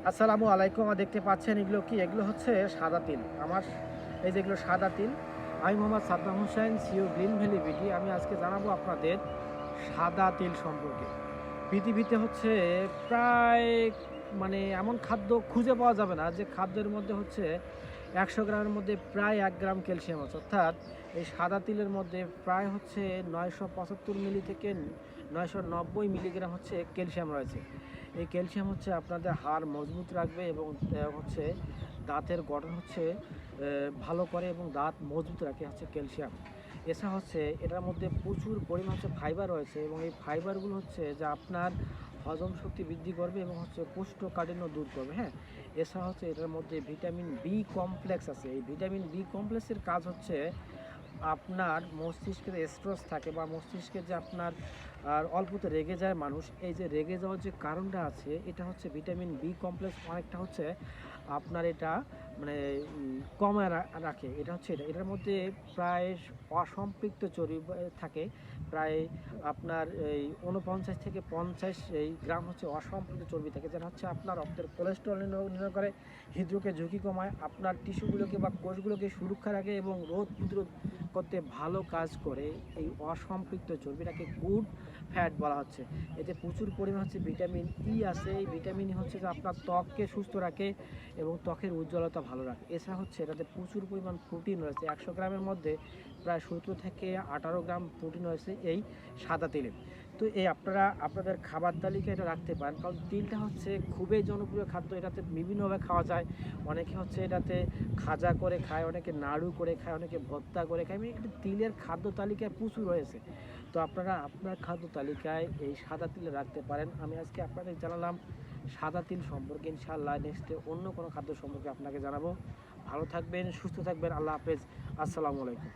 আসসালামু আলাইকুম। দেখতে পাচ্ছেন এগুলো কি? এগুলো হচ্ছে সাদা তিল। এই যে এগুলো সাদা তিল। আমি Mohammad Saddam Hossain, CEO green valley BD. আমি আজকে জানাবো আপনাদের সাদা তিল সম্পর্কে। পৃথিবীতে হচ্ছে প্রায় এমন খাদ্য খুঁজে পাওয়া যাবে না যে খাদ্যের মধ্যে হচ্ছে ১০০ গ্রামের মধ্যে প্রায় ১ গ্রাম ক্যালসিয়াম আছে। অর্থাৎ এই সাদা তিলের মধ্যে প্রায় হচ্ছে ৯৭৫ মিলি থেকে ৯৯০ মিলিগ্রাম হচ্ছে ক্যালসিয়াম রয়েছে। এই ক্যালসিয়াম হচ্ছে আপনাদের হাড় মজবুত রাখবে এবং হচ্ছে দাঁতের গঠন হচ্ছে ভালো করে এবং দাঁত মজবুত রাখে হচ্ছে ক্যালসিয়াম। এছাড়া হচ্ছে এটার মধ্যে প্রচুর পরিমাণ হচ্ছে ফাইবার রয়েছে এবং এই ফাইবারগুলো হচ্ছে যা আপনার হজম শক্তি বৃদ্ধি করবে এবং হচ্ছে কোষ্ঠকাঠিন্য দূর করবে। হ্যাঁ, এছাড়া হচ্ছে এটার মধ্যে ভিটামিন বি কমপ্লেক্স আছে। এই ভিটামিন বি কমপ্লেক্সের কাজ হচ্ছে আপনার মস্তিষ্কের স্ট্রেস থাকে বা মস্তিষ্কে যে আপনার আর অল্পতে রেগে যায় মানুষ, এই যে রেগে যাওয়ার যে কারণটা আছে এটা হচ্ছে ভিটামিন বি কমপ্লেক্স অনেকটা হচ্ছে আপনার এটা মানে কমায় রাখে। এটা হচ্ছে এটার মধ্যে প্রায় অসম্পৃক্ত চর্বি থাকে। প্রায় আপনার এই ৪৯ থেকে ৫০ এই গ্রাম হচ্ছে অসম্পৃক্ত চর্বি থাকে, যেটা হচ্ছে আপনার রক্তের কোলেস্টেরল নির্ণয় করে, হৃদরোগের ঝুঁকি কমায়, আপনার টিস্যুগুলোকে বা কোষগুলোকে সুরক্ষা রাখে এবং রোগ প্রতিরোধ করতে ভালো কাজ করে। এই অসম্পৃক্ত চর্বিটাকে গুড ফ্যাট বলা হচ্ছে। এতে প্রচুর পরিমাণ হচ্ছে ভিটামিন ই আছে। এই ভিটামিন হচ্ছে যে আপনার ত্বককে সুস্থ রাখে এবং ত্বকের উজ্জ্বলতা ভালো রাখে। এছাড়া হচ্ছে এটাতে প্রচুর পরিমাণ প্রোটিন রয়েছে। ১০০ গ্রামের মধ্যে প্রায় ১৭ থেকে ১৮ গ্রাম প্রোটিন রয়েছে এই সাদা তিলে। তো এই আপনারা আপনাদের খাবার তালিকায় এটা রাখতে পারেন, কারণ তিলটা হচ্ছে খুবই জনপ্রিয় খাদ্য। এটাতে বিভিন্নভাবে খাওয়া যায়। অনেকে হচ্ছে এটাতে খাজা করে খায়, অনেকে নাড়ু করে খায়, অনেকে ভর্তা করে খায়। এটা তিলের খাদ্য তালিকায় প্রচুর রয়েছে। তো আপনারা আপনার খাদ্য তালিকায় এই সাদা তিল রাখতে পারেন। আমি আজকে আপনাদের জানালাম সাদা তিল সম্পর্কে। ইনশাআল্লাহ নেক্সটে অন্য কোনো খাদ্য সম্পর্কে আপনাকে জানাবো। ভালো থাকবেন, সুস্থ থাকবেন। আল্লাহ হাফেজ। আসসালামু আলাইকুম।